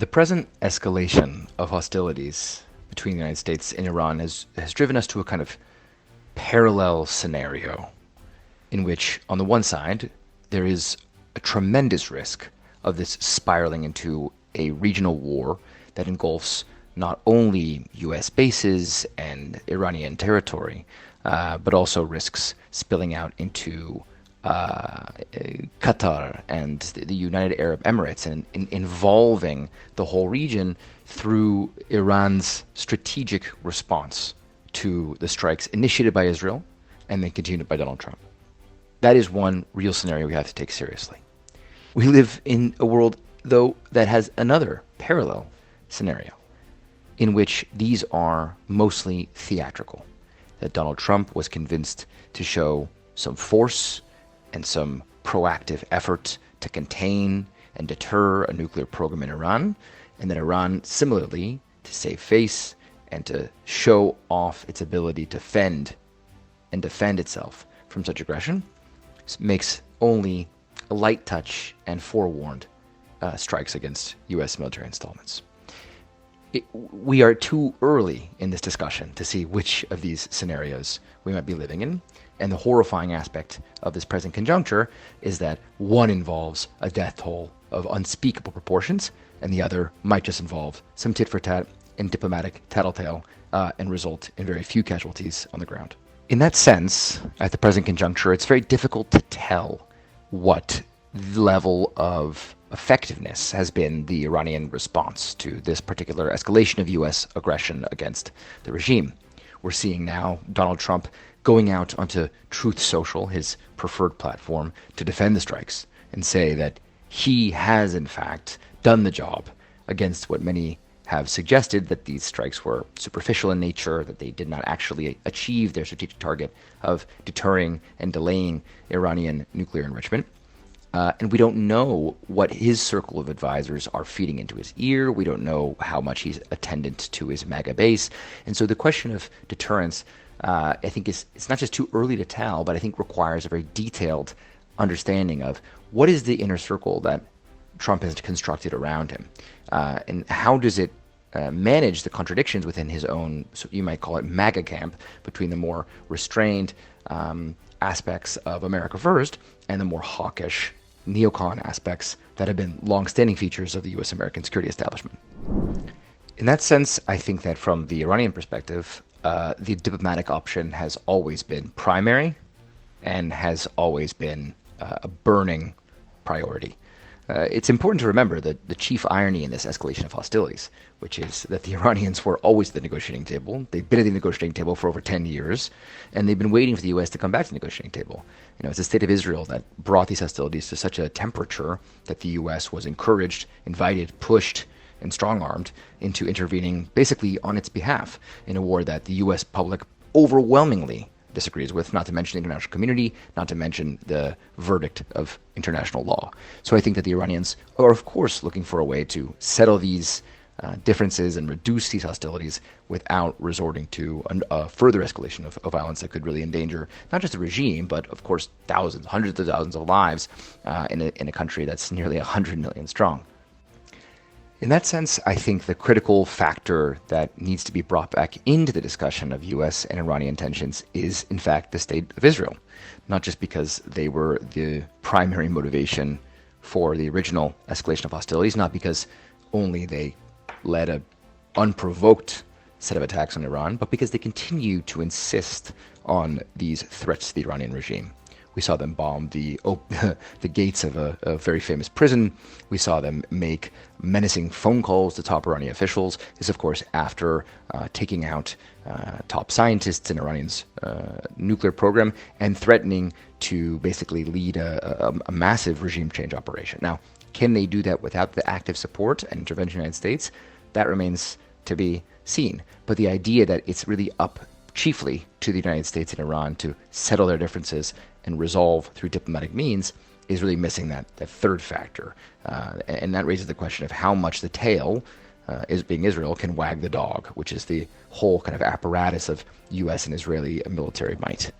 The present escalation of hostilities between the United States and Iran has driven us to a kind of parallel scenario in which, on the one side, there is a tremendous risk of this spiraling into a regional war that engulfs not only US bases and Iranian territory, but also risks spilling out into Qatar and the United Arab Emirates and involving the whole region through Iran's strategic response to the strikes initiated by Israel and then continued by Donald Trump. That is one real scenario we have to take seriously. We live in a world, though, that has another parallel scenario in which these are mostly theatrical. That Donald Trump was convinced to show some force and some proactive effort to contain and deter a nuclear program in Iran, and that Iran, similarly, to save face and to show off its ability to fend and defend itself from such aggression, makes only a light touch and forewarned strikes against U.S. military installments. We are too early in this discussion to see which of these scenarios we might be living in, and the horrifying aspect of this present conjuncture is that one involves a death toll of unspeakable proportions, and the other might just involve some tit-for-tat and diplomatic tattletale and result in very few casualties on the ground. In that sense, at the present conjuncture, it's very difficult to tell what level of effectiveness has been the Iranian response to this particular escalation of U.S. aggression against the regime. We're seeing now Donald Trump going out onto Truth Social, his preferred platform, to defend the strikes and say that he has, in fact, done the job against what many have suggested, that these strikes were superficial in nature, that they did not actually achieve their strategic target of deterring and delaying Iranian nuclear enrichment. And we don't know what his circle of advisors are feeding into his ear. We don't know how much he's attendant to his MAGA base. And so the question of deterrence, I think, it's not just too early to tell, but I think requires a very detailed understanding of what is the inner circle that Trump has constructed around him, and how does it manage the contradictions within his own, so you might call it MAGA camp, between the more restrained aspects of America First and the more hawkish neocon aspects that have been long-standing features of the U.S. American security establishment. In that sense, I think that from the Iranian perspective, the diplomatic option has always been primary and has always been a burning priority. It's important to remember that the chief irony in this escalation of hostilities, which is that the Iranians were always at the negotiating table. They've been at the negotiating table for over 10 years, and they've been waiting for the U.S. to come back to the negotiating table. It's the state of Israel that brought these hostilities to such a temperature that the U.S. was encouraged, invited, pushed, and strong-armed into intervening basically on its behalf in a war that the U.S. public overwhelmingly disagrees with, not to mention the international community, not to mention the verdict of international law. So I think that the Iranians are, of course, looking for a way to settle these differences and reduce these hostilities without resorting to a further escalation of violence that could really endanger not just the regime, but, of course, thousands, hundreds of thousands of lives in a country that's nearly 100 million strong. In that sense, I think the critical factor that needs to be brought back into the discussion of U.S. and Iranian tensions is, in fact, the state of Israel, not just because they were the primary motivation for the original escalation of hostilities, not because only they led an unprovoked set of attacks on Iran, but because they continue to insist on these threats to the Iranian regime. We saw them bomb the gates of a very famous prison. We saw them make menacing phone calls to top Iranian officials. This, of course, after taking out top scientists in Iran's nuclear program and threatening to basically lead a massive regime change operation. Now, can they do that without the active support and intervention of the United States? That remains to be seen. But the idea that it's really up chiefly to the United States and Iran to settle their differences and resolve through diplomatic means is really missing that third factor. And that raises the question of how much the tail, being Israel, can wag the dog, which is the whole kind of apparatus of U.S. and Israeli military might.